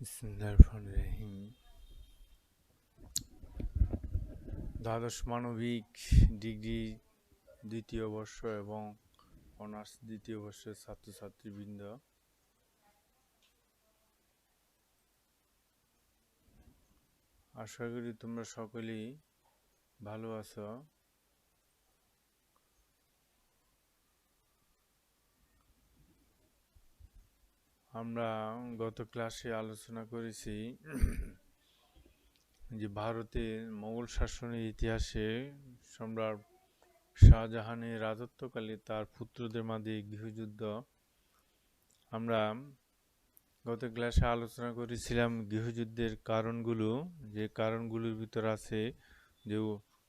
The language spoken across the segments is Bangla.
বিসমিল্লাহির রহমানির রহিম। দ্বাদশ মানবিক ডিগ্রি দ্বিতীয় বর্ষ এবং অনার্স দ্বিতীয় বর্ষের ছাত্রছাত্রীবৃন্দ, আশা করি তোমরা সকলেই ভালো আছো। আমরা গত ক্লাসে আলোচনা করেছি যে ভারতের মোগল শাসনের ইতিহাসে সম্রাট শাহজাহানের রাজত্বকালে তার পুত্রদের মাঝে গৃহযুদ্ধ। আমরা গত ক্লাসে আলোচনা করেছিলাম গৃহযুদ্ধের কারণগুলো, যে কারণগুলোর ভিতর আছে যে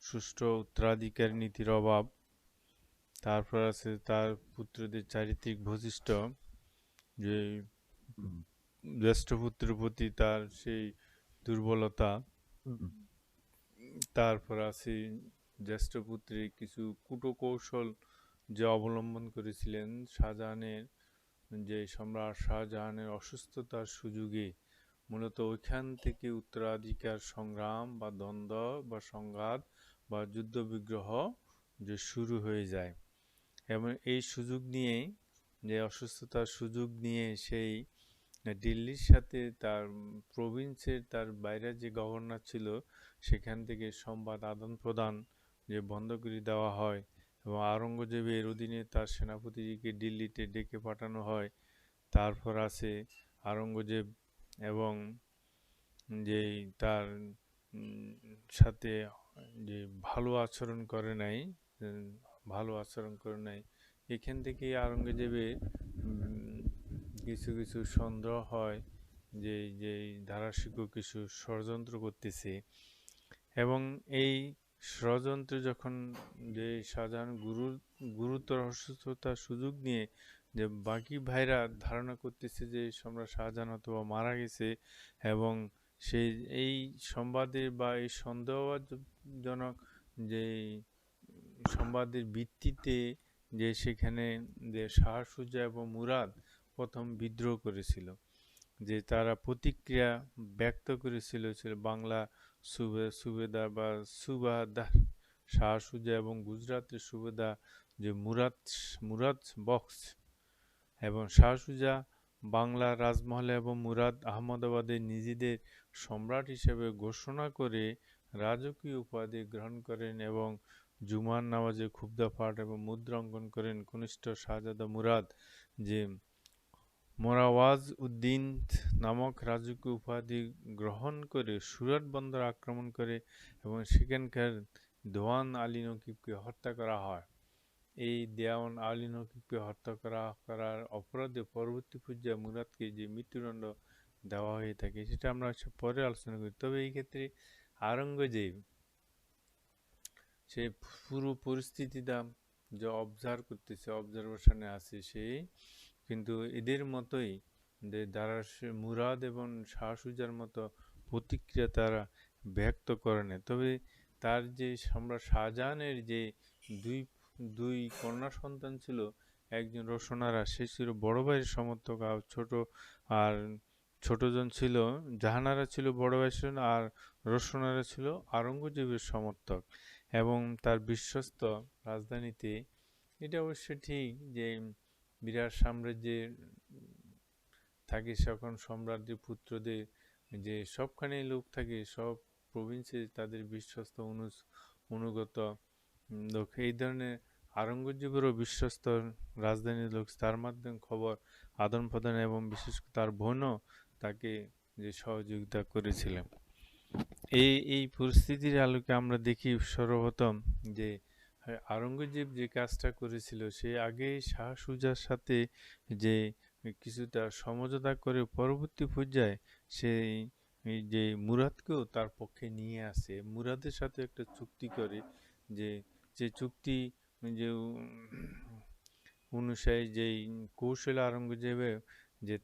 সুষ্ঠু উত্তরাধিকার নীতির অভাব, তারপর আছে তার পুত্রদের চারিত্রিক বৈশিষ্ট্য, যে জ্যেষ্ঠ পুত্রের প্রতি তার সেই দুর্বলতা, তারপর আছে জ্যেষ্ঠ পুত্রের কিছু কূটকৌশল যে অবলম্বন করেছিলেন শাহজাহানের, যে সম্রাট শাহজাহানের অসুস্থতার সুযোগে মূলত ওইখান থেকে উত্তরাধিকার সংগ্রাম বা দ্বন্দ্ব বা সংঘাত বা যুদ্ধ বিগ্রহ যে শুরু হয়ে যায়। এবং এই সুযোগ নিয়ে, যে অসুস্থতার সুযোগ নিয়ে সেই দিল্লির সাথে তার প্রভিন্সের তার বাইরে যে গভর্নর ছিল সেখান থেকে সংবাদ আদান প্রদান যে বন্ধ করে দেওয়া হয় এবং আওরঙ্গজেবের অধীনে তার সেনাপতিকে দিল্লিতে ডেকে পাঠানো হয়। তারপর আছে আওরঙ্গজেব এবং যে তার সাথে যে ভালো আচরণ করে নাই, এখান থেকে আওরঙ্গজেবের কিছু কিছু সন্দেহ হয় যে যে ধারাশিক কিছু ষড়যন্ত্র করতেছে। এবং এই ষড়যন্ত্র যখন যে শাহজাহান গুরুতর অসুস্থতার সুযোগ নিয়ে যে বাকি ভাইরা ধারণা করতেছে যে সম্রাট শাহজাহান অথবা মারা গেছে, এবং সেই এই সংবাদের বা এই সন্দেহজনক যে সংবাদের ভিত্তিতে যে সেখানে যে শাহ সুজা এবং মুরাদ প্রথম বিদ্রোহ করেছিল, যে তারা প্রতিক্রিয়া ব্যক্ত করেছিল বাংলা সুবেদার বা সুবাহদার শাহ সুজা এবং গুজরাটের সুবেদার যে মুরাদ বক্স এবং শাহ সুজা বাংলা রাজমহলে এবং মুরাদ আহমদাবাদে নিজেদের সম্রাট হিসেবে ঘোষণা করে রাজকীয় উপাধি গ্রহণ করেন এবং জুমার নামাজে খুবদা পাঠ এবং মুদ্রা অঙ্কন করেন। কনিষ্ঠ শাহজাদা মুরাদ যে মোরাওয়াজ উদ্দিন নামক রাজকীয় উপাধি গ্রহণ করে সুরাট বন্দর আক্রমণ করে এবং সেখানকার দেওয়ান আলী নকিবকে হত্যা করা হয়। এই দেওয়ান আলী নকিবকে হত্যা করার অপরাধে পরবর্তী পর্যায়ে মুরাদকে যে মৃত্যুদণ্ড দেওয়া হয়ে থাকে সেটা আমরা পরে আলোচনা করি। তবে এই ক্ষেত্রে আওরঙ্গজেব সে পুরো পরিস্থিতিটা যে অবজারভেশনে আছে, সেই কিন্তু এদের মতোই যে মুরাদ এবং শাহ সুজার মতো প্রতিক্রিয়া তারা ব্যক্ত করে না। তবে তার যে সম্রাট শাহজাহানের যে দুই কন্যা সন্তান ছিল, একজন রোশনারা, সে ছিল বড় ভাইয়ের সমর্থক, আর ছোটজন ছিল জাহানারা ছিল বড় ভাইয়ের, আর রোশনারা ছিল আওরঙ্গজেবের সমর্থক এবং তার বিশ্বস্ত রাজধানীতে। এটা অবশ্য ঠিক যে বিরাট সাম্রাজ্যে থাকে যখন সম্রাটদের পুত্রদের যে সবখানে লোক থাকে, সব প্রভিন্সে তাদের বিশ্বস্ত অনুগত লোক, এই ধরনের আওরঙ্গজেবেরও বিশ্বস্ত রাজধানীর লোক, তার মাধ্যমে খবর আদান প্রদান এবং বিশেষ করে তার বোনও তাকে যে সহযোগিতা করেছিলেন। এই পরিস্থিতির আলোকে আমরা দেখি সর্বপ্রথম যে আওরঙ্গজেব যে কাজটা করেছিল, সে আগে শাহ সুজার সাথে যে কিছুটা সমঝোতা করে পরবর্তী পর্যায়ে সেই যে মুরাদকেও তার পক্ষে নিয়ে আসে, মুরাদের সাথে একটা চুক্তি করে, যে চুক্তি যে অনুসারে যেই কৌশল আওরঙ্গজেবের যে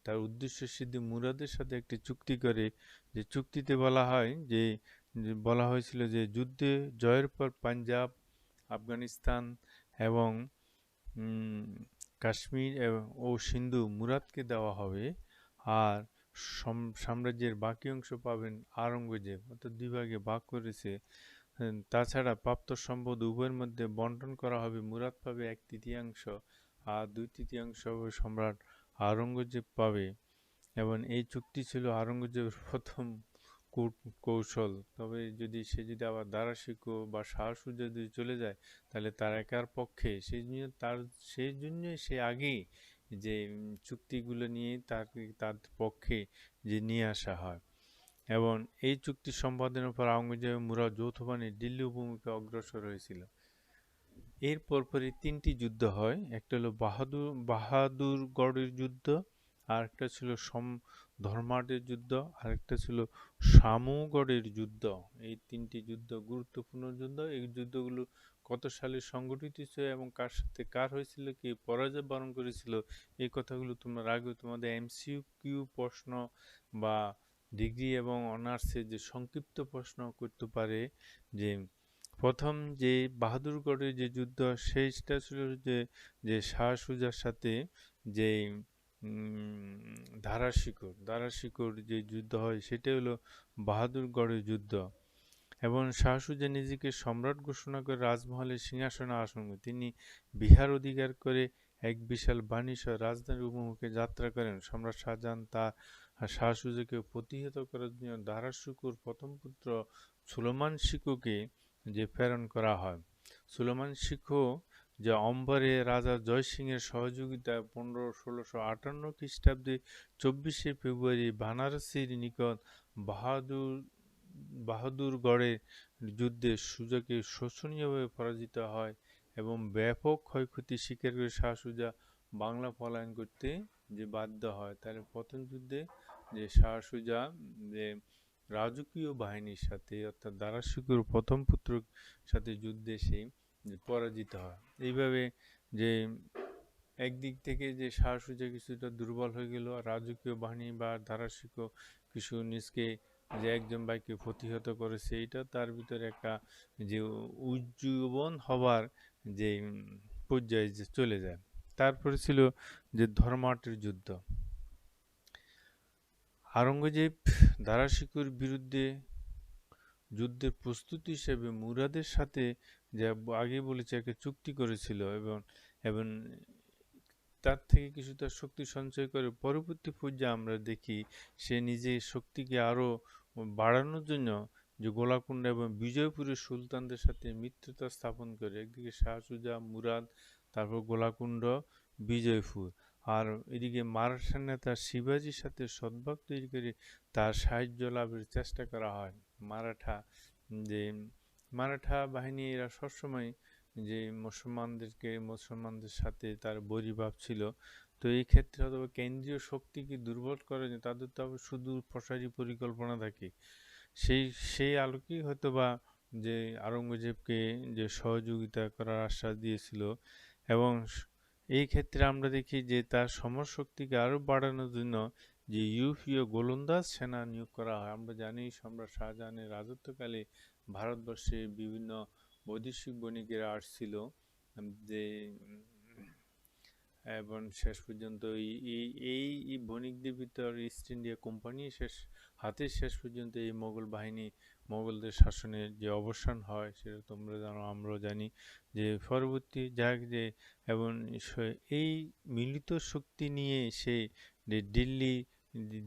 তার উদ্দেশ্য সিদ্ধি মুরাদের সাথে একটি চুক্তি করে, যে চুক্তিতে বলা হয়েছিল যে যুদ্ধে জয়ের পর পাঞ্জাব, আফগানিস্তান এবং কাশ্মীর ও সিন্ধু মুরাদকে দেওয়া হবে, আর সাম্রাজ্যের বাকি অংশ পাবেন আওরঙ্গজেব, অর্থাৎ দুই ভাগে ভাগ করেছে। তাছাড়া প্রাপ্ত সম্পদ উভয়ের মধ্যে বন্টন করা হবে। মুরাদ পাবে 1/3 আর 2/3 হবে সম্রাট আওরঙ্গজেব পাবে। এবং এই চুক্তি ছিল আওরঙ্গজেবের প্রথম কৌশল। তবে সে যদি আবার দারা শিকো বা শাহ সুজা যদি চলে যায় তাহলে তার একার পক্ষে, সেই জন্যই সে আগেই যে চুক্তিগুলো নিয়ে তার পক্ষে যে নিয়ে আসা হয়। এবং এই চুক্তি সম্পাদনের পর আওরঙ্গজেব এবং মুরাদ যৌথবাহিনী দিল্লি অভিমুখে অগ্রসর হয়েছিল। এর পরপরই 3টি যুদ্ধ হয়। একটা হলো বাহাদুরগড়ের যুদ্ধ, আরেকটা ছিল ধর্মাটের যুদ্ধ, আরেকটা ছিল শামুগড়ের যুদ্ধ। এই 3টি যুদ্ধ গুরুত্বপূর্ণ যুদ্ধ। এই যুদ্ধগুলো কত সালে সংগঠিত হয়েছিল এবং কার সাথে কার হয়েছিল, কে পরাজয় বরণ করেছিল, এই কথাগুলো তোমরা আগে তোমাদের MCQ প্রশ্ন বা ডিগ্রি এবং অনার্সে যে সংক্ষিপ্ত প্রশ্ন করতে পারে, যে প্রথম যে বাহাদুরগড়ের যে যুদ্ধ সেইটা ছিল যে শাহ সুজার সাথে যে ধারাশিকোর যে যুদ্ধ হয় সেটা হলো বাহাদুরগড়ের যুদ্ধ। এবং শাহ সুজা নিজেকে সম্রাট ঘোষণা করে রাজমহলের সিংহাসনে আসীন। তিনি বিহার অধিকার করে এক বিশাল বাহিনী সহ রাজধানীর অভিমুখে যাত্রা করেন। সম্রাট শাহজাহান শাহ সুজাকে প্রতিহত করার জন্য ধারাশিকোর প্রথম পুত্র সুলেমান শিকোকে যে প্রেরণ করা হয়। সুলেমান শিকো যে অম্বরে রাজা জয় সিংয়ের সহযোগিতায় 1658 খ্রিস্টাব্দে 24শে ফেব্রুয়ারি বানারসির নিকট বাহাদুরগড়ের যুদ্ধে সুজাকে শোচনীয়ভাবে পরাজিত হয় এবং ব্যাপক ক্ষয়ক্ষতি স্বীকার করে শাহ সুজা বাংলা পলায়ন করতে যে বাধ্য হয়। তাহলে প্রথম যুদ্ধে যে শাহ সুজা যে রাজকীয় বাহিনীর সাথে অর্থাৎ দারাশিকোর প্রথম পুত্রের সাথে যুদ্ধে সে পরাজিত হয়। এইভাবে যে একদিক থেকে যে শাহ সুজা কিছুটা দুর্বল হয়ে গেল, রাজকীয় বাহিনী বা দারাশিকো কিছু নিজকে যে একজন ভাইকে প্রতিহত করেছে, এটা তার ভিতরে একটা যে উজ্জীবন হবার যে পর্যায়ে যে চলে যায়। তারপরে ছিল যে ধর্মাটের যুদ্ধ। আওরঙ্গজেব দারাশিকোর বিরুদ্ধে যুদ্ধের প্রস্তুতি হিসেবে মুরাদের সাথে যা আগে বলেছে একটা চুক্তি করেছিল এবং এবং তার থেকে কিছুটা শক্তি সঞ্চয় করে পরবর্তী পর্যায়ে আমরা দেখি সে নিজের শক্তিকে আরও বাড়ানোর জন্য যে গোলাকুণ্ড এবং বিজয়পুরের সুলতানদের সাথে মিত্রতা স্থাপন করে। একদিকে শাহ সুজা, মুরাদ, তারপর গোলাকুণ্ড, বিজয়পুর, আর এদিকে মারাঠা নেতা শিবাজির সাথে সদ্ভাব তৈরি করে তার সাহায্য লাভের চেষ্টা করা হয়। মারাঠা বাহিনী এরা সবসময় যে মুসলমানদের সাথে তার বৈরিভাব ছিল। তো এই ক্ষেত্রে হয়তো কেন্দ্রীয় শক্তিকে দুর্বল করার জন্য তাদের তো আবার সুদূর প্রসারী পরিকল্পনা থাকে। সেই আলোকেই হয়তো বা যে আওরঙ্গজেবকে যে সহযোগিতা করার আশ্বাস দিয়েছিল। এবং এই ক্ষেত্রে আমরা দেখি যে তার সমরশক্তিকে আরও বাড়ানোর জন্য যে ইউরোপীয় গোলন্দাজ সেনা নিয়োগ করা হয়। আমরা জানি সম্রাট শাহজাহানের রাজত্বকালে ভারতবর্ষে বিভিন্ন বৈদেশিক বণিকেরা আসছিল, যে এবং শেষ পর্যন্ত এই বণিকদের ভিতর ইস্ট ইন্ডিয়া কোম্পানি শেষ পর্যন্ত এই মোগলদের শাসনের যে অবসান হয় সেটা তোমরা জানো, আমরাও জানি। যে পরবর্তী যে এবং এই মিলিত শক্তি নিয়ে সে দিল্লি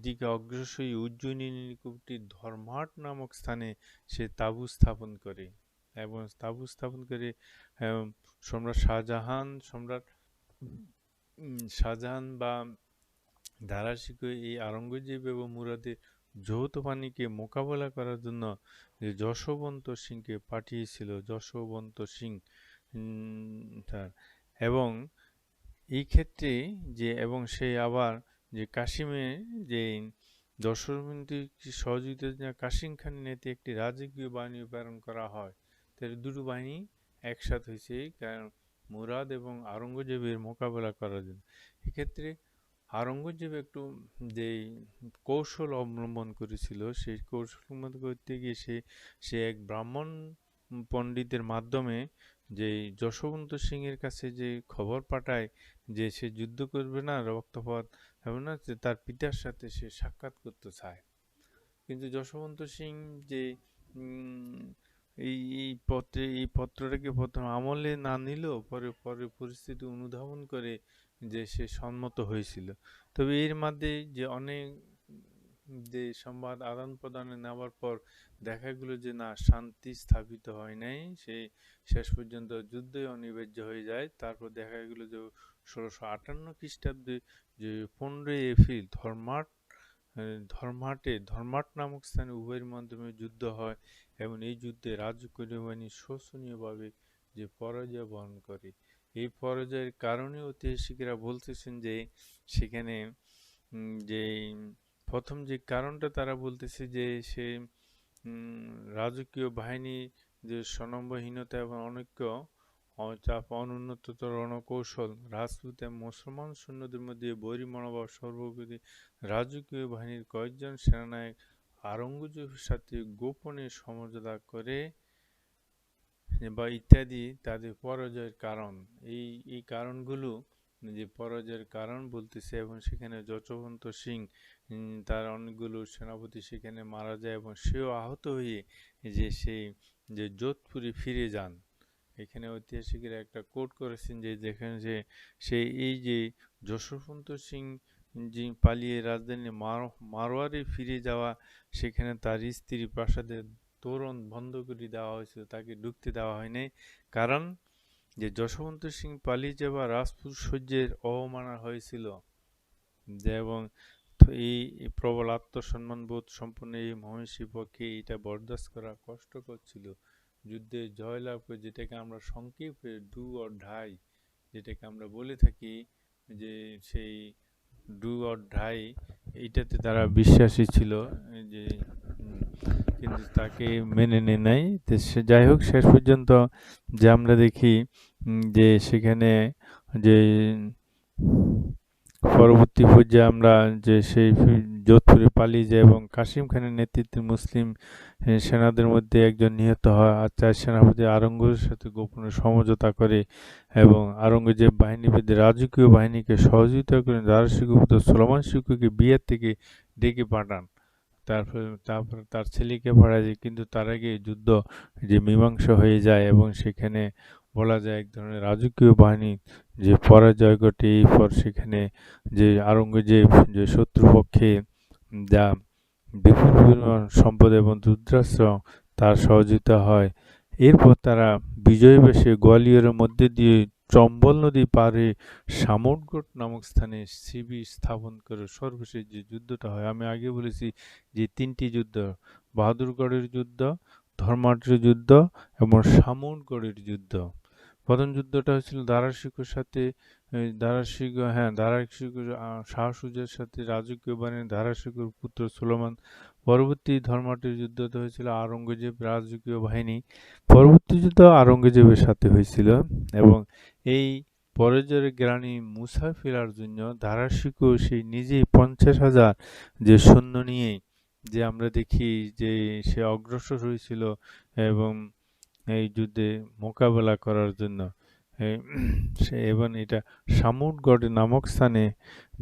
দিকে অগ্রসর উজ্জয়িনী নিকটবর্তী ধর্মহাট নামক স্থানে সে তাঁবু স্থাপন করে এবং সম্রাট শাহজাহান বা দারাশিকো এই আওরঙ্গজেব এবং মুরাদের যৌথ বাহিনীকে মোকাবেলা করার জন্য যে যশোবন্ত সিংকে পাঠিয়েছিল। যশোবন্ত সিং এবং এই ক্ষেত্রে সে আবার যে কাশিমে যে যশোবন্তীর সহযোগিতার জন্য কাশিম খানের নেতৃত্বে একটি রাজকীয় বাহিনী প্রেরণ করা হয়। তাহলে দুটো বাহিনী একসাথে হয়েছে কারণ মুরাদ এবং আওরঙ্গজেবের মোকাবেলা করার জন্য। এক্ষেত্রে আওরঙ্গজেব একটু যে কৌশল অবলম্বন করেছিল, সেই কৌশল অবলম্বন করতে গিয়ে সে এক ব্রাহ্মণ পণ্ডিতের মাধ্যমে যে যশোবন্ত সিং এর কাছে যে খবর পাঠায় যে সে যুদ্ধ করবে না, রক্তপাত হবে না, যে তার পিতার সাথে সে সাক্ষাৎ করতে চায়। কিন্তু যশোবন্ত সিং যে উম, এই পত্রটাকে প্রথম আমলে না নিলেও পরে পরে পরিস্থিতি অনুধাবন করে যে সে সম্মত হয়েছিল। তবে এর মধ্যে যে অনেক যে সংবাদ আদান প্রদানে নেওয়ার পর দেখা গেল যে না, শান্তি স্থাপিত হয় নাই, সে শেষ পর্যন্ত যুদ্ধই অনিবার্য হয়ে যায়। তারপর দেখা গেল যে 1658 খ্রিস্টাব্দে যে 15 এপ্রিল ধর্মাট নামক স্থানে উভয়ের মাধ্যমে যুদ্ধ হয় এবং এই যুদ্ধে রাজকীয় বাহিনী শোচনীয়ভাবে যে পরাজয় বরণ করে। এই পরাজয়ের কারণে ঐতিহাসিকরা বলতেছেন যে সেখানে যে প্রথম যে কারণটা তারা বলতেছে যে সে রাজকীয় বাহিনী যে স্বনম্রহীনতা এবং অনৈক্য, চাপ, অনুন্নত রণকৌশল, রাজপুত এবং মুসলমান সৈন্যদের মধ্যে বৈরী মনোভাব, সর্বোপরি রাজকীয় বাহিনীর কয়েকজন সেনানায়ক আওরঙ্গজেবের সাথে গোপনে সমঝোতা করে বা ইত্যাদি তাদের পরাজয়ের কারণ। এই এই কারণগুলো যে পরাজয়ের কারণ বলতেছে, এবং সেখানে যশোবন্ত সিং তার অনেকগুলো সেনাপতি সেখানে মারা যায় এবং সেও আহত হয়ে যে সেই যে যোধপুরে ফিরে যান। এখানে ঐতিহাসিকেরা একটা কোট করেছেন যে যেখানে যে সে এই যে যশোবন্ত সিং যে পালিয়ে রাজধানী মারওয়ারে ফিরে যাওয়া, সেখানে তার স্ত্রী প্রাসাদের তোরণ বন্ধ করে দেওয়া হয়েছিল, তাকে ঢুকতে দেওয়া হয়নি। কারণ যে যশোবন্ত সিং পালিয়ে যাওয়া রাজপুত সৈন্যের অবমাননা হয়েছিল যে, এবং এই প্রবল আত্মসম্মান বোধ সম্পন্ন এই মহিষী পক্ষে এটা বরদাস্ত করা কষ্টকর ছিল। যুদ্ধে জয়লাভ করে, যেটাকে আমরা সংক্ষেপে ডু অর ডাই, যেটাকে আমরা বলে থাকি, যে সেই ডু অর ডাই, এইটাতে তারা বিশ্বাসী ছিল যে কিন্তু তাকে মেনে নেয় নাই। তো সে যাই হোক, শেষ পর্যন্ত যে আমরা দেখি যে সেখানে যে পরবর্তী পর্যায়ে আমরা যে সেই যোধপুরে পালিয়ে যায় এবং কাসিম খানের নেতৃত্বে মুসলিম সেনাদের মধ্যে একজন নিহত হয়, আর 4 সেনাপতি আওরঙ্গজেবের সাথে গোপনে সমঝোতা করে এবং আওরঙ্গজেব বাহিনীবিদ রাজকীয় বাহিনীকে সহযোগিতা করে দারাশিকো পুত্র সুলেমান শিকোকে বিহার থেকে ডেকে পাঠান। তারপর তার ছেলেকে পাঠায় যায়, কিন্তু তার আগে যুদ্ধ যে মীমাংসা হয়ে যায় এবং সেখানে বলা যায় এক ধরনের রাজকীয় বাহিনী যে পরাজয় ঘটে। এরপর সেখানে যে আওরঙ্গজেব যে শত্রুপক্ষে যা বিপুল পরিমাণ সম্পদ এবং যুদ্ধাস্ত্র তার সহযোগিতা হয়। এরপর তারা বিজয়ী বেশে গোয়ালিয়রের মধ্যে দিয়ে চম্বল নদী পারে সামরগড় নামক স্থানে শিবির স্থাপন করে সর্বশেষ যে যুদ্ধটা হয়। আমি আগে বলেছি যে 3টি যুদ্ধ: বাহাদুরগড়ের যুদ্ধ, ধর্মাঢ্য যুদ্ধ এবং সামরগড়ের যুদ্ধ। প্রথম যুদ্ধটা হয়েছিল দারাশিকোর সাথে, দারাশিকো শাহ সুজার সাথে রাজকীয় বাহিনী দারাশিকোর পুত্র সুলেমান। পরবর্তী ধর্মাঢ্য যুদ্ধটা হয়েছিল আওরঙ্গজেব রাজকীয় বাহিনী। পরবর্তী যুদ্ধ আওরঙ্গজেবের সাথে হয়েছিল এবং এই পরাজয়ের গ্লানি মুছায় ফেলার জন্য দারাশিকো সে নিজেই 50,000 যে সৈন্য নিয়ে যে আমরা দেখি যে সে অগ্রসর হয়েছিল এবং এই যুদ্ধে মোকাবেলা করার জন্য সে, এবং এটা সামুটগড় নামক স্থানে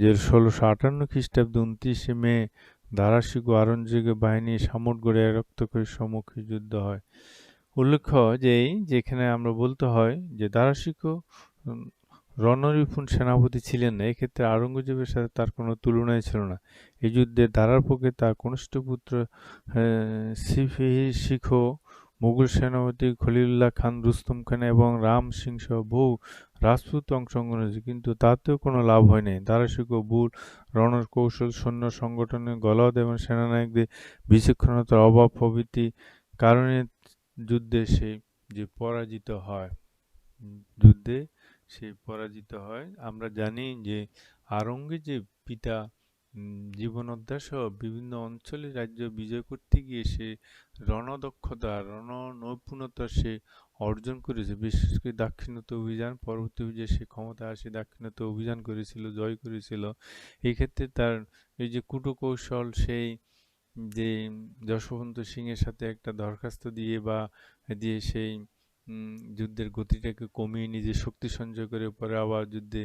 যে 1658 খ্রিস্টাব্দে 29 মে দারাশিকো আওরঙ্গজেবের বাহিনী সামুটগড়ে রক্তক্ষয়ী সম্মুখীন যুদ্ধ হয়। উল্লেখ্য যে যেখানে আমরা বলতে হয় যে দারাশিকো রণরিপুণ সেনাপতি ছিলেন না, এক্ষেত্রে আওরঙ্গজেবের সাথে তার কোনো তুলনাই ছিল না। এই যুদ্ধে দারার পক্ষে তার কনিষ্ঠ পুত্র শিখো, মুঘল সেনাপতি খলিলুল্লাহ খান, রুস্তম খান এবং রাম সিং সহ বহু রাজপুত অংশগ্রহণ হয়েছে, কিন্তু তাতেও কোনো লাভ হয়নি। দারাশিকো ভুল রণকৌশল, সৈন্য সংগঠনের গলদ এবং সেনানায়কদের বিচক্ষণতার অভাব প্রভৃতি কারণে যুদ্ধে সে যে পরাজিত হয়। যুদ্ধে সে পরাজিত হয়। আমরা জানি যে আওরঙ্গজেব পিতা জীবনোদ্ধার সহ বিভিন্ন অঞ্চলে রাজ্য বিজয় করতে গিয়ে সে রণদক্ষতা, রণনৈপুণ্যতা সে অর্জন করেছে। বিশেষ করে দাক্ষিণাত্য অভিযান, পরবর্তী যে সে ক্ষমতায় আসে দাক্ষিণাত্য অভিযান করেছিল, জয় করেছিল। এই ক্ষেত্রে তার এই যে কূটকৌশল, সেই যে যশোবন্ত সিংয়ের সাথে একটা দরখাস্ত দিয়ে বা দিয়ে সেই যুদ্ধের গতিটাকে কমিয়ে নিজে শক্তি সঞ্চয় করে পরে আবার যুদ্ধে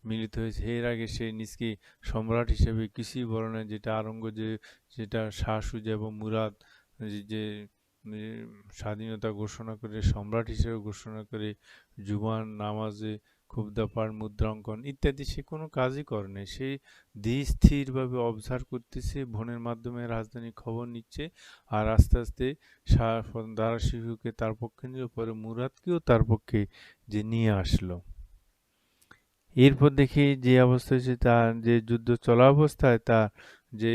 মিলিত হয়েছে। এর আগে সে নিজকে সম্রাট হিসেবে কিছুই বলে না, যেটা যেটা শাহ সুজা এবং মুরাদ যে স্বাধীনতা ঘোষণা করে সম্রাট হিসেবে ঘোষণা করে জুবান নামাজে খুবদা পাঠ মুদ্রা অঙ্কন ইত্যাদি সে কোনো কাজই করে নাই। সে ধীর স্থিরভাবে অবজার্ভ করতেছে, ফোনের মাধ্যমে রাজধানীর খবর নিচ্ছে, আর আস্তে আস্তে দারা শিশুকে তার পক্ষে নিল, পরে মুরাদকেও তার পক্ষে যে নিয়ে আসলো। এরপর দেখি যে অবস্থা হয়েছে, তার যে যুদ্ধ চলা অবস্থায় যে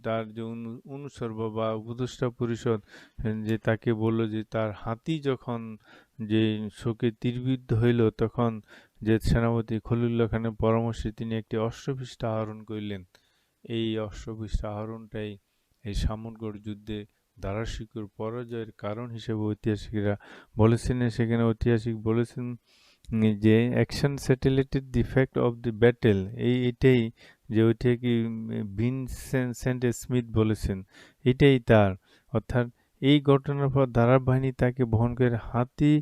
তার যে অনুসর্গ বা উপদেষ্টা পরিষদ যে তাকে বলল যে তার হাতি যখন যে শোকে তীরবিদ্ধ হইল, তখন যে সেনাপতি খলিলুল্লাহ খানের পরামর্শে তিনি একটি অশ্বপৃষ্ঠা আহরণ করিলেন। এই অশ্বপৃষ্ঠা আহরণটাই এই সামনগড় যুদ্ধে দারা শিকোর পরাজয়ের কারণ হিসেবে ঐতিহাসিকরা বলেছেন। সেখানে ঐতিহাসিক বলেছেন যে action settled the fact of the battle, এটাই যে ওইটা কি ভিনসেন্ট স্মিথ বলেছেন, এটাই তার অর্থাৎ এই ঘটনার পর দারা বাহিনী তাকে বহন করে হাতি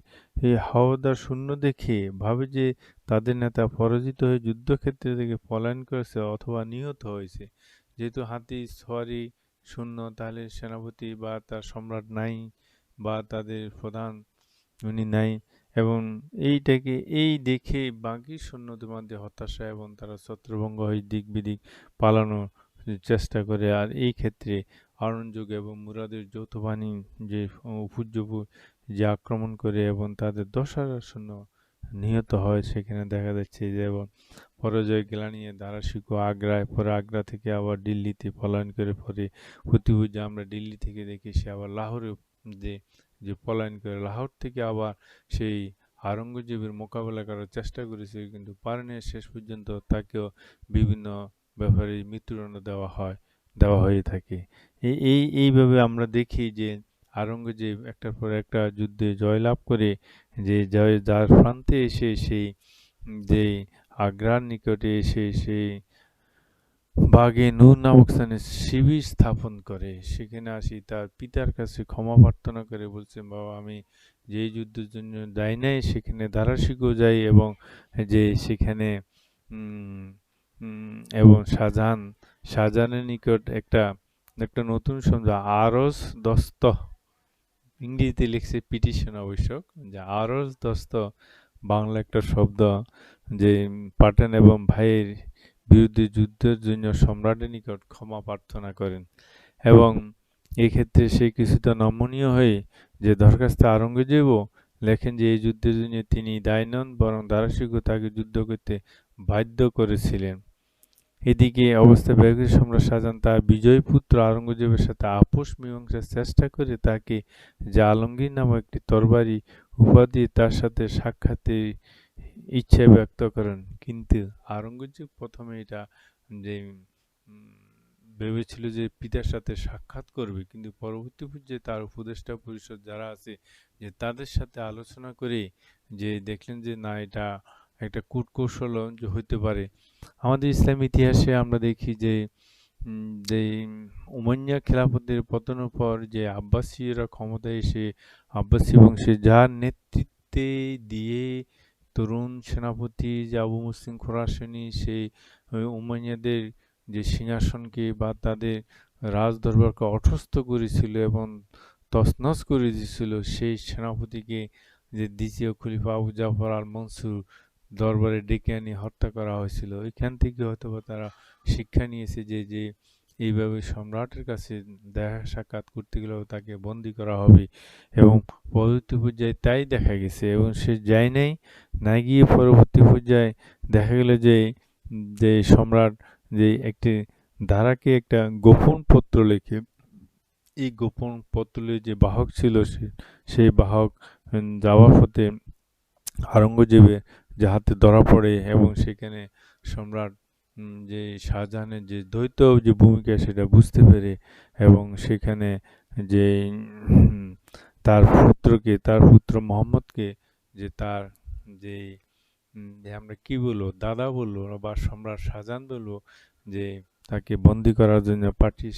হাওদার শূন্য দেখে ভাবে যে তাদের নেতা পরাজিত হয়ে যুদ্ধক্ষেত্র থেকে পলায়ন করেছে অথবা নিহত হয়েছে। যেহেতু হাতি সওয়ারি শূন্য, তাহলে সেনাপতি বা তার সম্রাট নাই বা তাদের প্রধান উনি নাই, এবং এই দেখে বাকি সৈন্যদের মধ্যে হতাশা এবং তারা ছত্রভঙ্গ হয়ে দিক বিদিক পালানোর চেষ্টা করে। আর এই ক্ষেত্রে আওরঙ্গজেব এবং মুরাদের যৌথ বাহিনী যে উপর্যুপর যে আক্রমণ করে এবং তাদের 10,000 সৈন্য নিহত হয়। সেখানে দেখা যাচ্ছে যে এবং পরাজয় গ্লানিয়ে দারা শিকো আগ্রায়, পরে আগ্রা থেকে আবার দিল্লিতে পলায়ন করে, পরে প্রতিভূজা আমরা দিল্লি থেকে দেখি সে আবার লাহোরে যে যে পলায়ন করে, লাহোর থেকে আবার সেই আওরঙ্গজেবের মোকাবেলা করার চেষ্টা করেছে, কিন্তু পারেনি। শেষ পর্যন্ত তাকেও বিভিন্ন ব্যাপারে মৃত্যুদণ্ড দেওয়া হয়ে থাকে। এইভাবে আমরা দেখি যে আওরঙ্গজেব একটার পর একটা যুদ্ধে জয়লাভ করে যে যার প্রান্তে এসে সেই যে আগ্রার নিকটে এসে সেই বাগে নূর নামক স্থানে শিবির স্থাপন করে। সেখানে আসি তার পিতার কাছে ক্ষমা প্রার্থনা করে বলছেন, বাবা আমি যেই যুদ্ধের জন্য যাই নাই সেখানে দারা শিখেও যাই, এবং যে সেখানে এবং শাহজাহানের নিকট একটা একটা নতুন শব্দ আরজ দস্ত, ইংরেজিতে লিখছে পিটিশন অবশ্য, যে আরজ দস্ত বাংলা একটা শব্দ, যে পাঠান এবং ভাইয়ের বিরুদ্ধে যুদ্ধের জন্য সম্রাটের নিকট ক্ষমা প্রার্থনা করেন। এবং এক্ষেত্রে সে কিছুটা নমনীয় হয়ে যে দরখাস্ত আওরঙ্গজেবও লেখেন যে এই যুদ্ধের জন্য তিনি দায়ী নন, বরং দারা শিকো তাকে যুদ্ধ করতে বাধ্য করেছিলেন। এদিকে অবস্থা বেগম সম্রাট শাহজাহান তার বিজয়ী পুত্র আওরঙ্গজেবের সাথে আপোষ মীমাংসার চেষ্টা করে তাকে যে আলমগীর নামক একটি তরবারি উপহার দিয়ে তার সাথে সাক্ষাতের ইচ্ছা ব্যক্ত করেন। কিন্তু আওরঙ্গজেব প্রথমে এটা যে ভেবেছিল যে পিতার সাথে সাক্ষাৎ করবে, কিন্তু পরবর্তী পর্যায়ে তার উপদেষ্টা পরিষদ যারা আছে যে তাদের সাথে আলোচনা করে যে দেখলেন যে না, এটা একটা কূটকৌশল যে হইতে পারে। আমাদের ইসলামী ইতিহাসে আমরা দেখি যে যে উমাইয়া খেলাফতের পতনের পর যে আব্বাসীয়রা ক্ষমতায় এসে আব্বাসী বংশে যার নেতৃত্বে দিয়ে তরুণ সেনাপতি যে আবু মুসলিম খোরাসানি সেই উমাইয়াদের যে সিংহাসনকে বা তাদের রাজদরবারকে অসুস্থ করেছিল এবং তছনছ করে দিয়েছিল, সেই সেনাপতিকে যে দ্বিতীয় খলিফা আবু জাফর আল মনসুর দরবারে ডেকে আনি হত্যা করা হয়েছিল। এখান থেকে হয়তো তারা শিক্ষা নিয়েছে যে এইভাবে সম্রাটের কাছে দেখা সাক্ষাৎ করতে গেলেও তাকে বন্দি করা হবে, এবং পরবর্তী পর্যায়ে তাই দেখা গেছে। এবং সে যায় নাই, না গিয়ে পরবর্তী পর্যায়ে দেখা গেল যে যে সম্রাট যে একটি দারাকে একটা গোপন পত্র লেখে, এই গোপন পত্রের যে বাহক ছিল সেই বাহক যাওয়ার পথে আওরঙ্গজেবের যে হাতে ধরা পড়ে, এবং সেখানে সম্রাট যে শাহজাহানের যে দ্বৈত যে ভূমিকা সেটা বুঝতে পেরে, এবং সেখানে যে তার পুত্র মোহাম্মদকে যে তার যে আমরা কি বলবো দাদা বলবো বা সম্রাট শাহজাহান বলবো, যে তাকে বন্দি করার জন্য পাঠিয়ে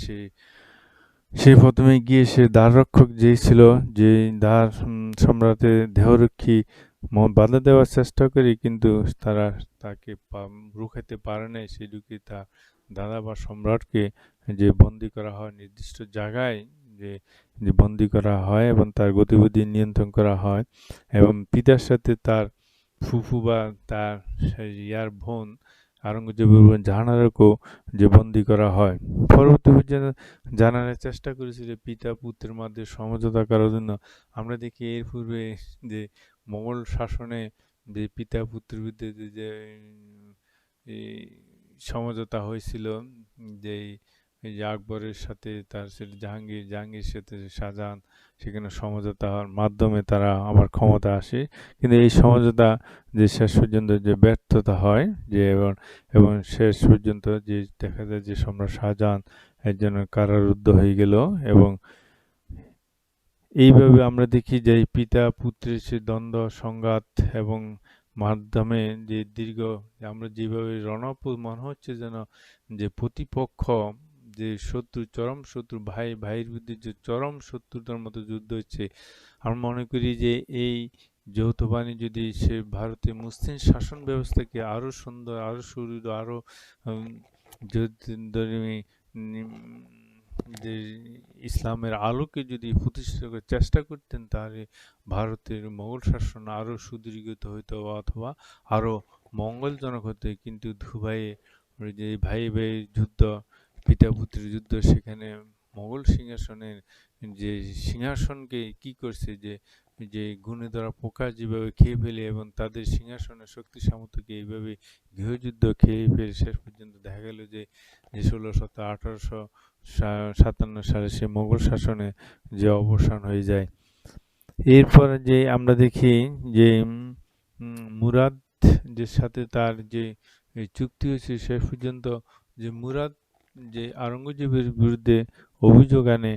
সে প্রথমে গিয়ে সে দ্বাররক্ষক যেই ছিল, যে দ্বার সম্রাটের দেহরক্ষী বাধা দেওয়ার চেষ্টা করে, কিন্তু তারা তাকে রুখাতে পারে নাই। সে ঢুকে তার দাদা বা সম্রাটকে যে বন্দি করা হয় নির্দিষ্ট জায়গায়, যে যে বন্দি করা হয় এবং তার গতিবিধি নিয়ন্ত্রণ করা হয়, এবং পিতার সাথে তার ফুফু বা তার ইয়ার বোন আওরঙ্গজেবের বোন জাহানারাকেও যে বন্দি করা হয়। পরবর্তী পর্যায়ে জানানোর চেষ্টা করেছিল পিতা পুত্রের মধ্যে সমঝোতা করার জন্য। আমরা দেখি এর পূর্বে যে মোগল শাসনে যে পিতা পুত্রের বিরুদ্ধে যে এই সমঝোতা হয়েছিল, যে এই যে আকবরের সাথে তার ছেলে জাহাঙ্গীর, জাহাঙ্গীরের সাথে শাহজাহান, সেখানে সমঝোতা হওয়ার মাধ্যমে তারা আবার ক্ষমতা আসে। কিন্তু এই সমঝোতা যে শেষ পর্যন্ত যে ব্যর্থতা হয়, যে এবং শেষ পর্যন্ত যে দেখা যায় যে সম্রাট শাহজাহান এর জন্য কারারুদ্ধ হয়ে গেল। এবং এইভাবে আমরা দেখি যে পিতা পুত্রের সে দ্বন্দ্ব সংঘাত এবং মাধ্যমে যে দীর্ঘ, আমরা যেভাবে রণপুর মনে হচ্ছে যেন যে প্রতিপক্ষ, যে শত্রু, চরম শত্রু, ভাই ভাইয়ের বিরুদ্ধে যে চরম শত্রুতার মতো যুদ্ধ হচ্ছে। আমরা মনে করি যে এই যৌথ বাহিনী যদি সে ভারতের মুসলিম শাসন ব্যবস্থাকে আরো সুন্দর, আরো সুদৃঢ়, আরো ধর্মী যে ইসলামের আলোকে যদি প্রতিষ্ঠা করার চেষ্টা করতেন, তাহলে ভারতের মোগল শাসন আরো সুদীর্ঘিত হইতো অথবা আরো মঙ্গলজনক হতো। কিন্তু দুভাইয়ে যে ভাই ভাই যুদ্ধ, পিতা পুত্রের যুদ্ধ, সেখানে মোগল সিংহাসনের যে সিংহাসনকে কি করছে, যে যে গুণে ধরা পোকা যেভাবে খেয়ে ফেলে এবং তাদের সিংহাসনের শক্তি সামর্থ্যকে এইভাবে গৃহযুদ্ধ খেয়ে ফেলে শেষ পর্যন্ত দেখা গেল যে ১৬৫৭ সালে সে মোগল শাসনে যে অবসান হয়ে যায়। এরপরে যে আমরা দেখি যে মুরাদ যে সাথে তার যে চুক্তি হয়েছে, শেষ পর্যন্ত যে মুরাদ যে আওরঙ্গজেবের বিরুদ্ধে অভিযোগ আনে,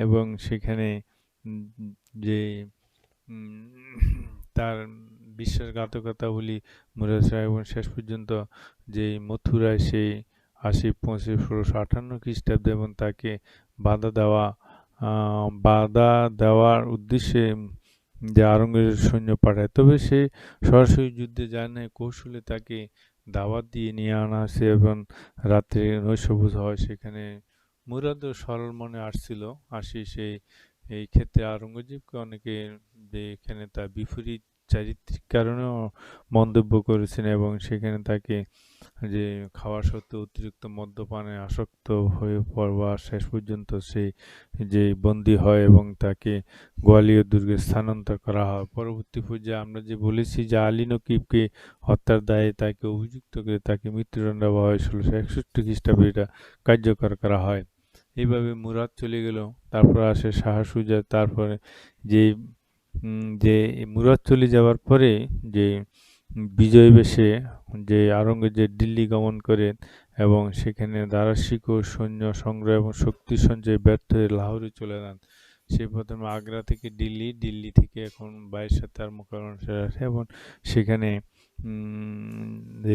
এবং সেখানে যে তার বিশ্বাসঘাতকতা বলি মুরাদ শাহ, এবং শেষ পর্যন্ত যে মথুরায় সেই ৮০ ১৬৫৮ খ্রিস্টাব্দে, এবং তাকে বাধা দেওয়া বাধা দেওয়ার উদ্দেশ্যে যে আওরঙ্গজেব সৈন্য পাঠায়। তবে সে সরাসরি যুদ্ধে যায় না, কৌশলে তাকে দাওয়াত দিয়ে নিয়ে আনা হয়েছে, এবং রাত্রে নৈশভোজ হয় সেখানে। মুরাদও সরল মনে আসছিল, সেই এই ক্ষেত্রে আওরঙ্গজেবকে অনেকে যে এখানে তার বিপরীত চারিত্রিক কারণেও মন্তব্য করেছেন, এবং সেখানে তাকে যে খাওয়া সত্ত্বেও অতিরিক্ত মদ্যপানে আসক্ত হয়ে পড়বা শেষ পর্যন্ত সে যে বন্দী হয় এবং তাকে গোয়ালিয়র দুর্গে স্থানান্তর করা হয়। পরবর্তী পর্যায়ে আমরা যে বলেছি যে আলী নকিবকে হত্যার দায়ে তাকে অভিযুক্ত করে তাকে মৃত্যুদণ্ড দেওয়া হয়, ১৬৬১ খ্রিস্টাব্দে এটা কার্যকর করা হয়। এইভাবে মুরাদ চলে গেল। তারপর আসে শাহ সুজা। তারপরে যে যে মুরাদ চলে যাওয়ার পরে যে বিজয় বেশে যে আওরঙ্গজেব দিল্লি গমন করেন, এবং সেখানে দারাশিকো সৈন্য সংগ্রহ এবং শক্তি সঞ্চয়ে ব্যর্থ হয়ে লাহোরে চলে যান। সে প্রথমে আগ্রা থেকে দিল্লি, দিল্লি থেকে এখন ভাইয়ের সাথে তার মোকাবিলা আসে, এবং সেখানে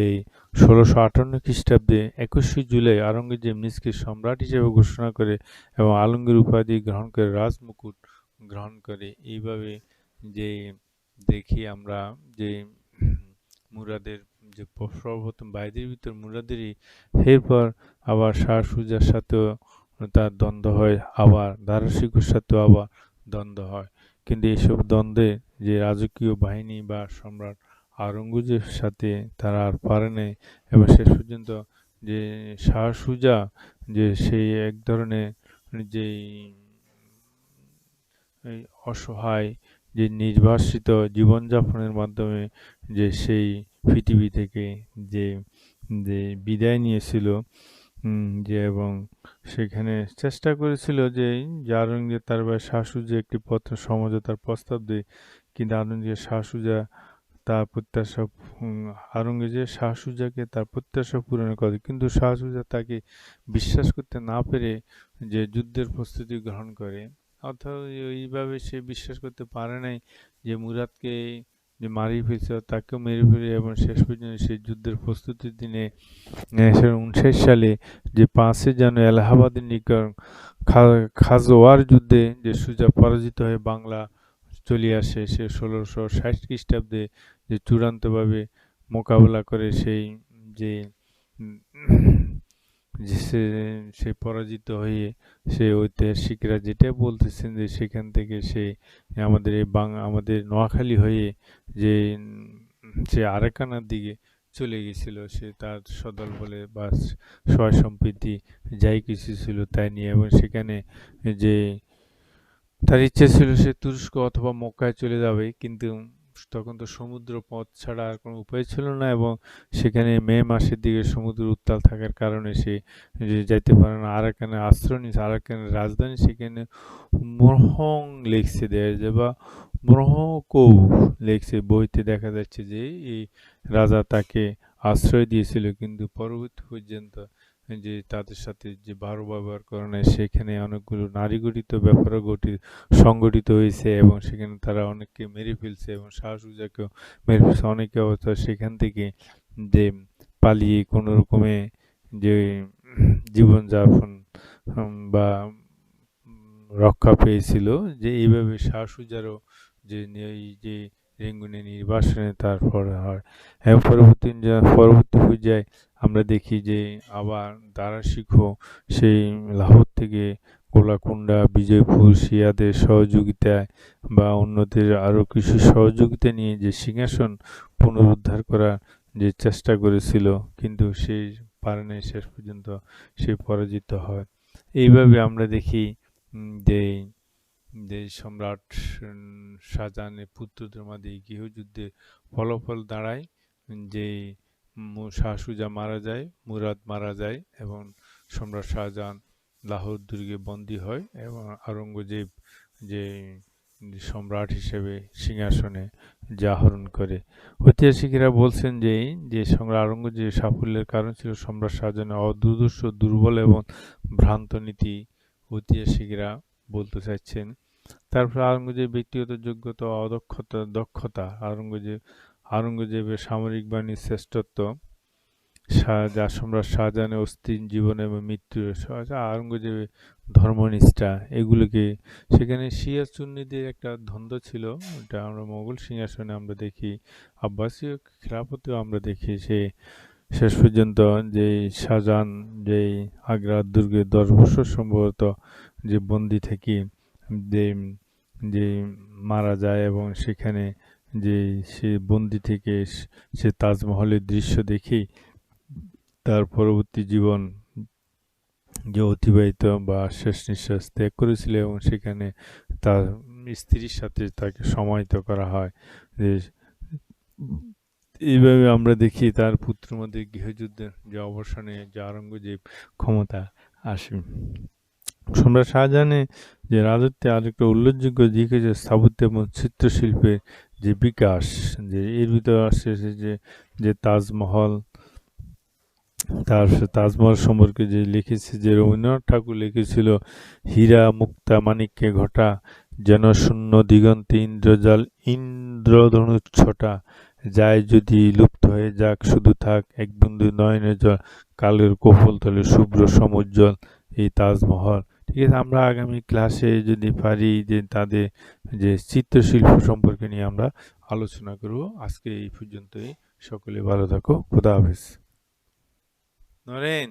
এই ১৬৫৮ খ্রিস্টাব্দে ২১শে জুলাই আওরঙ্গজেব নিজকে সম্রাট হিসেবে ঘোষণা করে এবং আলমগীর উপাধি গ্রহণ করে রাজমুকুট গ্রহণ করে। এইভাবে যে দেখি আমরা যে মুরাদের যে সর্বপ্রথম ভাইদের ভিতর মুরাদেরই, এরপর আবার শাহ সুজার সাথেও তার দ্বন্দ্ব হয়, আবার দারা শিকোর সাথেও আবার দ্বন্দ্ব হয়। কিন্তু এইসব দ্বন্দ্বে যে রাজকীয় বাহিনী বা সম্রাট আওরঙ্গজেবের সাথে তারা আর পারে নাই, এবং শেষ পর্যন্ত যে শাহ সুজা যে সেই এক ধরনের যেই অসহায় যে নির্বাসিত জীবনযাপনের মাধ্যমে যে সেই পৃথিবী থেকে যে যে বিদায় নিয়েছিল, যে এবং সেখানে চেষ্টা করেছিল যে আওরঙ্গজেব তার ভাই শাহ সুজা একটি পত্র সমঝোতার প্রস্তাব দেয়, কিন্তু আওরঙ্গজেব শাহ সুজা তার প্রত্যাশা আওরঙ্গজেব শাহ সুজাকে তার প্রত্যাশা পূরণ করে, কিন্তু শাহ সুজা তাকে বিশ্বাস করতে না পেরে যে যুদ্ধের প্রস্তুতি গ্রহণ করে। অর্থাৎ এইভাবে সে বিশ্বাস করতে পারে নাই যে মুরাদকে যে মারিয়ে ফেলছে, তাকেও মেরে ফেলে, এবং শেষ পর্যন্ত সে যুদ্ধের প্রস্তুতির দিনে ১৯৫৯ সালে যে ৫ই জানুয়ারি এলাহাবাদের নিকট খাজোয়ার যুদ্ধে যে সুজা পরাজিত হয়ে বাংলা চলে আসে, সে ১৬৬০ খ্রিস্টাব্দে যে চূড়ান্তভাবে মোকাবেলা করে সেই যে উম, যে সে পরাজিত হয়ে সে ঐতিহাসিকরা যেটা বলতেছেন যে সেখান থেকে সে আমাদের আমাদের নোয়াখালী হয়ে যে সে আরাকানের দিকে চলে গেছিল, সে তার সদল বলে বা সয় সম্প্রীতি যাই কিছু ছিল তাই নিয়ে, এবং সেখানে যে তার ইচ্ছে ছিল সে তুরস্ক অথবা মক্কায় চলে যাবে, কিন্তু তখন তো সমুদ্র পথ ছাড়া আর কোনো উপায় ছিল না, এবং সেখানে মে মাসের দিকে সমুদ্র উত্তাল থাকার কারণে সে যে যাইতে পারে না। আরাকানে আশ্রয় নিয়েছে, আরাকানের রাজধানী সেখানে মোরহং লেখছে দেয়া যায়, বা মোরহকৌ লেখছে বইতে দেখা যাচ্ছে যে এই রাজা তাকে আশ্রয় দিয়েছিল, কিন্তু পরবর্তী পর্যন্ত যে তাদের সাথে যে বারো ব্যবহার করে নেয়, সেখানে অনেকগুলো নারী গঠিত ব্যাপারও সংগঠিত হয়েছে, এবং সেখানে তারা অনেককে মেরে ফেলছে এবং শাহ সুজাকেও মেরে ফেলছে। অনেকে অবশ্য সেখান থেকে যে পালিয়ে কোনো রকমে যে জীবনযাপন বা রক্ষা পেয়েছিল, যে এইভাবে শাহ সুজারও যে এই যে রেঙ্গুনে নির্বাসনে তারপর হয়, এবং পরবর্তী পর্যায়ে আমরা দেখি যে আবার দারা শিখো সেই লাহোর থেকে গোলাকুণ্ডা, বিজয়পুর, শিয়াদের সহযোগিতায় বা অন্যদের আরও কিছু সহযোগিতা নিয়ে যে সিংহাসন পুনরুদ্ধার করার যে চেষ্টা করেছিল, কিন্তু সে পারেনি, শেষ পর্যন্ত সে পরাজিত হয়। এইভাবে আমরা দেখি যে যে সম্রাট শাহজাহানের পুত্রদের মাঝে এই গৃহযুদ্ধের ফলাফল দাঁড়ায় যে শাহ সুজা মারা যায়, মুরাদ মারা যায়, এবং সম্রাট শাহজাহান লাহোর দুর্গে বন্দী হয়, এবং আওরঙ্গজেব যে সম্রাট হিসেবে সিংহাসনে আরোহণ করে। ঐতিহাসিকেরা বলছেন যে সম্রাট আওরঙ্গজেবের সাফল্যের কারণ ছিল সম্রাট শাহজাহানের অদূরদর্শ, দুর্বল এবং ভ্রান্ত নীতি, ঐতিহাসিকরা বলতে চাচ্ছেন। তারপরে আওরঙ্গজেবের ব্যক্তিগত যোগ্যতা ও দক্ষতা, আওরঙ্গজেবের সামরিক বাহিনীর শ্রেষ্ঠত্ব, যা সম্রাট শাহজাহানের অস্থির জীবন এবং মৃত্যু, আওরঙ্গজেবের ধর্মনিষ্ঠা, এগুলোকে সেখানে শিয়া সুন্নিদের একটা দ্বন্দ্ব ছিল, এটা আমরা মোগল সিংহাসনে আমরা দেখি, আব্বাসীয় খিলাফতেও আমরা দেখি। সে শেষ পর্যন্ত যে শাহজাহান যে আগ্রার দুর্গে 10 বছর সম্ভবত যে বন্দি থেকে যে যে মারা যায়, এবং সেখানে যে সে বন্দি থেকে সে তাজমহলের দৃশ্য দেখি তার পরবর্তী জীবন যে অতিবাহিত বা শেষ নিঃশ্বাস ত্যাগ করেছিল, এবং সেখানে তার স্ত্রীর সাথে তাকে সমাহিত করা হয়। যে এইভাবে আমরা দেখি তার পুত্রের মধ্যে গৃহযুদ্ধের যে অবসানে যে আওরঙ্গজেব ক্ষমতা আসে। সম্রাট শাহজাহানের যে রাজত্বে আরেকটা উল্লেখযোগ্য দিক হচ্ছে স্থাপত্য এবং চিত্রশিল্পের যে বিকাশ, যে এর ভিতরে আসছে যে তাজমহল, তাজমহল সম্পর্কে যে লিখেছে, যে রবীন্দ্রনাথ ঠাকুর লিখেছিল, হীরা মুক্তা মাণিক্যে ঘটা, যেন শূন্য দিগন্তে ইন্দ্রধনুষ ছটা, যায় যদি লুপ্ত হয়ে যাক, শুধু থাক এক বিন্দু নয়নের জল, কালের কপোল তলে শুভ্র সমুজ্জ্বল এই তাজমহল। ঠিক আছে, আমরা আগামী ক্লাসে যদি পারি যে তাদের যে চিত্রশিল্প সম্পর্কে নিয়ে আমরা আলোচনা করব। আজকে এই পর্যন্তই। সকলে ভালো থাকো। খোদা হাফেজ। নরেন।